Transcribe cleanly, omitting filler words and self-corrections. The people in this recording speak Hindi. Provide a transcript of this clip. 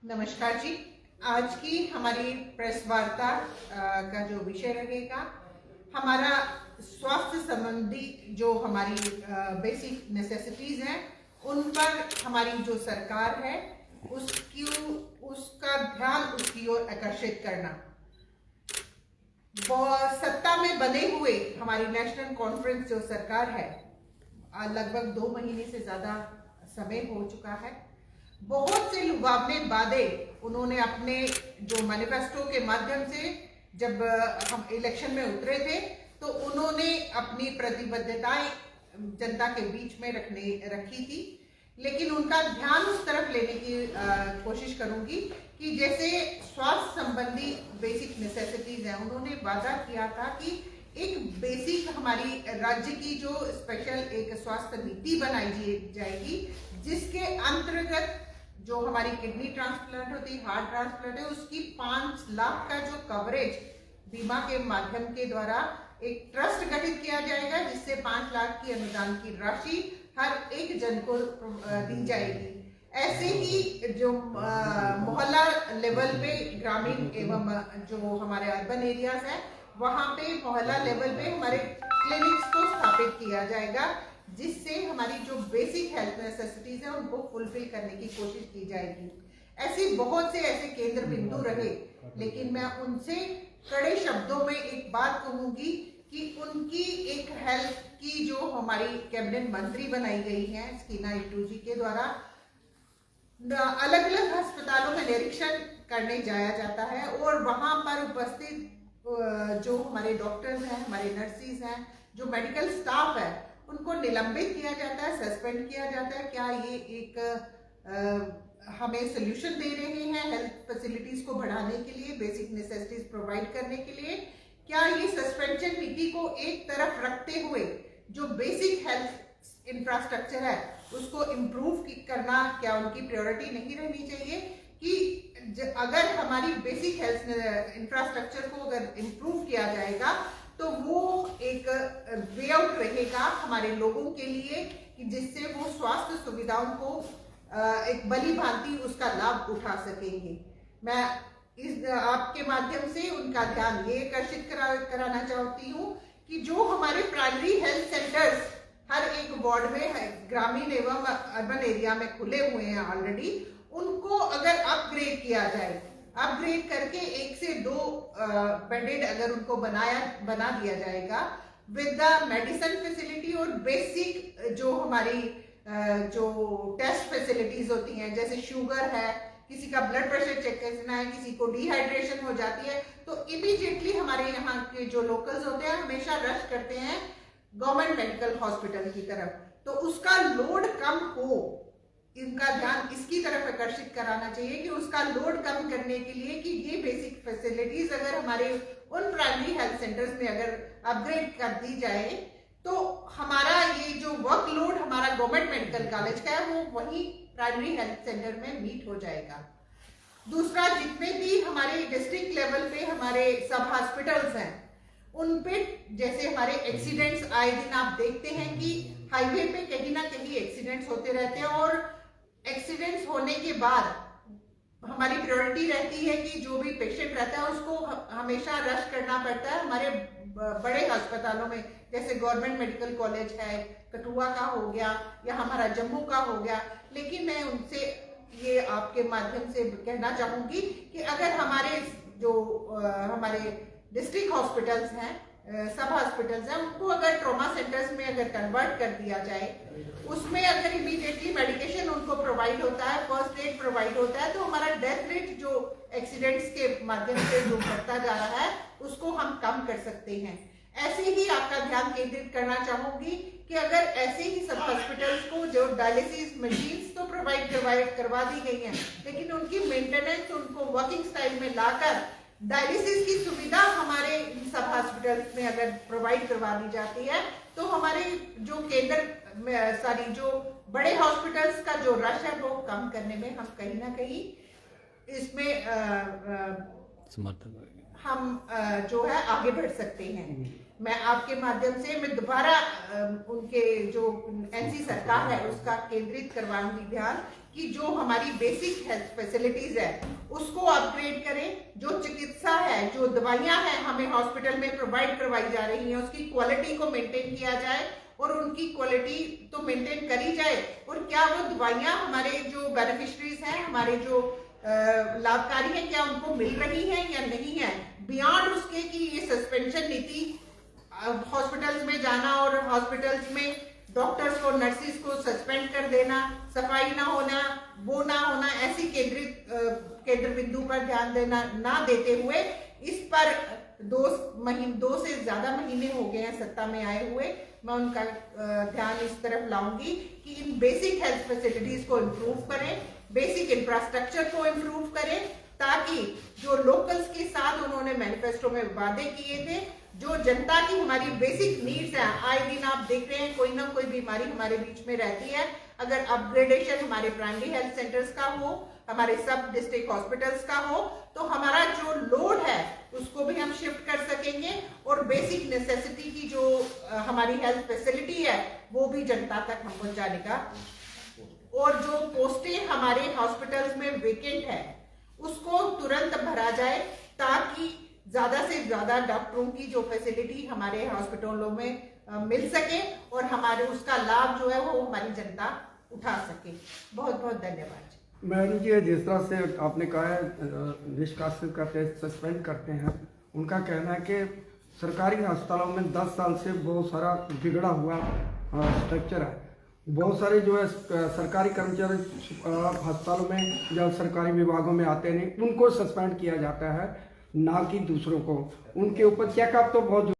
नमस्कार जी। आज की हमारी प्रेस वार्ता का जो विषय रहेगा, हमारा स्वास्थ्य संबंधी जो हमारी बेसिक नेसेसिटीज हैं उन पर हमारी जो सरकार है उसका ध्यान उसकी ओर आकर्षित करना। सत्ता में बने हुए हमारी नेशनल कॉन्फ्रेंस जो सरकार है, लगभग 2 महीने से ज्यादा समय हो चुका है। बहुत से लुभावने वादे उन्होंने अपने जो मैनिफेस्टो के माध्यम से, जब हम इलेक्शन में उतरे थे तो उन्होंने अपनी प्रतिबद्धताएं जनता के बीच में रखी थी, लेकिन उनका ध्यान उस तरफ लेने की कोशिश करूंगी कि जैसे स्वास्थ्य संबंधी बेसिक नेसेसिटीज हैं, उन्होंने वादा किया था कि एक बेसिक हमारी राज्य की जो स्पेशल एक स्वास्थ्य नीति बनाई जाएगी, जिसके अंतर्गत जो हमारी किडनी ट्रांसप्लांट होती है, हार्ट ट्रांसप्लांट है, उसकी 5 लाख का जो कवरेज बीमा के माध्यम के द्वारा एक ट्रस्ट गठित किया जाएगा, जिससे 5 लाख की अनुदान की राशि हर एक जन को दी जाएगी। ऐसे ही जो मोहल्ला लेवल पे ग्रामीण एवं जो हमारे अर्बन एरियाज है, वहां पे मोहल्ला लेवल पे हमारे क्लिनिक्स को स्थापित किया जाएगा, जिससे हमारी जो बेसिक हेल्थ नेसेसिटीज है उनको फुलफिल करने की कोशिश की जाएगी। ऐसे बहुत से ऐसे केंद्र बिंदु रहे, लेकिन मैं उनसे कड़े शब्दों में एक बात कहूंगी कि उनकी एक हेल्थ की जो हमारी कैबिनेट मंत्री बनाई गई है स्कीना इट्टू जी के द्वारा, अलग अलग अस्पतालों में निरीक्षण करने जाया जाता है और वहां पर उपस्थित जो हमारे डॉक्टर्स हैं, हमारे नर्सिस हैं, जो मेडिकल स्टाफ है, उनको निलंबित किया जाता है, सस्पेंड किया जाता है। क्या ये एक हमें सोल्यूशन दे रहे हैं हेल्थ फैसिलिटीज को बढ़ाने के लिए, बेसिक नेसेसिटीज प्रोवाइड करने के लिए? क्या ये सस्पेंशन नीति को एक तरफ रखते हुए जो बेसिक हेल्थ इंफ्रास्ट्रक्चर है उसको इम्प्रूव करना, क्या उनकी प्रायोरिटी नहीं रहनी चाहिए कि अगर हमारी बेसिक हेल्थ इंफ्रास्ट्रक्चर को अगर इम्प्रूव किया जाएगा तो वो एक वे आउट रहेगा हमारे लोगों के लिए, कि जिससे वो स्वास्थ्य सुविधाओं को एक भली भांति उसका लाभ उठा सकेंगे। मैं इस आपके माध्यम से उनका ध्यान ये आकर्षित कराना चाहती हूँ कि जो हमारे प्राइमरी हेल्थ सेंटर्स हर एक वार्ड में ग्रामीण एवं अर्बन एरिया में खुले हुए हैं ऑलरेडी, उनको अगर अपग्रेड किया जाए, अपग्रेड करके 1 से 2 बेडेड अगर उनको बना दिया जाएगा विद द मेडिसिन फैसिलिटी और बेसिक जो हमारी जो टेस्ट फैसिलिटीज होती हैं, जैसे शुगर है, किसी का ब्लड प्रेशर चेक करना है, किसी को डिहाइड्रेशन हो जाती है, तो इमीडिएटली हमारे यहाँ के जो लोकल्स होते हैं हमेशा रश करते हैं गवर्नमेंट मेडिकल हॉस्पिटल की तरफ, तो उसका लोड कम हो। इनका ध्यान इसकी तरफ आकर्षित कराना चाहिए कि उसका लोड कम करने के लिए कि ये बेसिक फैसिलिटीज अगर हमारे उन प्राइमरी हेल्थ सेंटर्स में अगर अपग्रेड कर दी जाए तो हमारा ये जो वर्कलोड हमारा गवर्नमेंट मेडिकल कॉलेज का है वो वही प्राइमरी हेल्थ सेंटर में मीट हो जाएगा। दूसरा, जितने भी हमारे डिस्ट्रिक्ट लेवल पे हमारे सब हॉस्पिटल्स हैं, उन पे जैसे हमारे एक्सीडेंट्स आए दिन आप देखते हैं कि हाईवे पे कहीं ना कहीं एक्सीडेंट्स होते रहते हैं, और एक्सीडेंट्स होने के बाद हमारी प्रायोरिटी रहती है कि जो भी पेशेंट रहता है उसको हमेशा रश करना पड़ता है हमारे बड़े अस्पतालों में, जैसे गवर्नमेंट मेडिकल कॉलेज है, कठुआ का हो गया या हमारा जम्मू का हो गया। लेकिन मैं उनसे ये आपके माध्यम से कहना चाहूंगी कि अगर हमारे जो हमारे डिस्ट्रिक्ट हॉस्पिटल्स हैं, सब हॉस्पिटल्स हैं, उनको अगर ट्रॉमा सेंटर्स में अगर कन्वर्ट कर दिया जाए, उसमें अगर इमीडिएटली मेडिकेशन उनको प्रोवाइड होता है, फर्स्ट एड प्रोवाइड होता है, तो हमारा डेथ रेट जो एक्सीडेंट्स के माध्यम से जो बढ़ता जा रहा है उसको हम कम कर सकते हैं। ऐसे ही आपका ध्यान केंद्रित करना चाहूंगी कि अगर ऐसे ही सब हॉस्पिटल्स को जो डायलिसिस मशीन्स तो प्रोवाइड करवा दी गई हैं, लेकिन उनकी मेंटेनेंस उनको वर्किंग स्टाइल में लाकर डायलिसिस की सुविधा हमारे सब हॉस्पिटल्स में अगर प्रोवाइड करवा दी जाती है तो हमारे जो केंद्र जो बड़े हॉस्पिटल्स का जो रश है वो कम करने में हम कहीं ना कहीं इसमें हम जो है आगे बढ़ सकते हैं। मैं आपके माध्यम से मैं दोबारा उनके जो एनसी सरकार है उसका केंद्रित करवाऊंगी ध्यान कि जो हमारी बेसिक हेल्थ फैसिलिटीज है उसको अपग्रेड करें। जो चिकित्सा है, जो दवाइयां हैं हमें हॉस्पिटल में प्रोवाइड करवाई जा रही हैं, उसकी क्वालिटी को मेंटेन किया जाए और उनकी क्वालिटी तो मेंटेन करी जाए। और क्या वो दवाइयां हमारे जो बेनिफिशरीज हैं, हमारे जो लाभकारी हैं, क्या उनको मिल रही हैं या नहीं है। बियॉन्ड उसके कि ये सस्पेंशन नीति, हॉस्पिटल्स में जाना और हॉस्पिटल्स में डॉक्टर्स को, नर्सिस को सस्पेंड कर देना, सफाई ना होना, वो ना होना, ऐसी केंद्र बिंदु पर ध्यान देना ना देते हुए इस पर 2 से ज्यादा महीने हो गए हैं सत्ता में आए हुए। मैं उनका ध्यान इस तरफ लाऊंगी कि इन बेसिक हेल्थ फैसिलिटीज को इम्प्रूव करें, बेसिक इंफ्रास्ट्रक्चर को इम्प्रूव करें, ताकि जो लोकल्स के साथ उन्होंने मैनिफेस्टो में वादे किए थे, जो जनता की हमारी बेसिक नीड्स हैं, आए दिन आप देख रहे हैं कोई ना कोई बीमारी हमारे बीच में रहती है। अगर अपग्रेडेशन हमारे प्राइमरी हेल्थ सेंटर्स का हो, हमारे सब डिस्ट्रिक्ट हॉस्पिटल्स का हो, तो हमारा जो लोड है उसको भी हम शिफ्ट कर सकेंगे और बेसिक नेसेसिटी की जो हमारी हेल्थ फैसिलिटी है वो भी जनता तक हम पहुंचाने का। और जो पोस्टें हमारे हॉस्पिटल्स में वेकेंट है उसको तुरंत भरा जाए, ताकि ज्यादा से ज्यादा डॉक्टरों की जो फैसिलिटी हमारे हॉस्पिटलों में मिल सके और हमारे उसका लाभ जो है वो हमारी जनता उठा सके। बहुत बहुत धन्यवाद। मैडम जी, जिस तरह से आपने कहा है निष्कासित करते हैं, सस्पेंड करते हैं, उनका कहना है कि सरकारी अस्पतालों में 10 साल से बहुत सारा बिगड़ा हुआ स्ट्रक्चर है। बहुत सारे जो है सरकारी कर्मचारी अस्पतालों में जब सरकारी विभागों में आते नहीं, उनको सस्पेंड किया जाता है, ना कि दूसरों को। उनके ऊपर चेकअप तो बहुत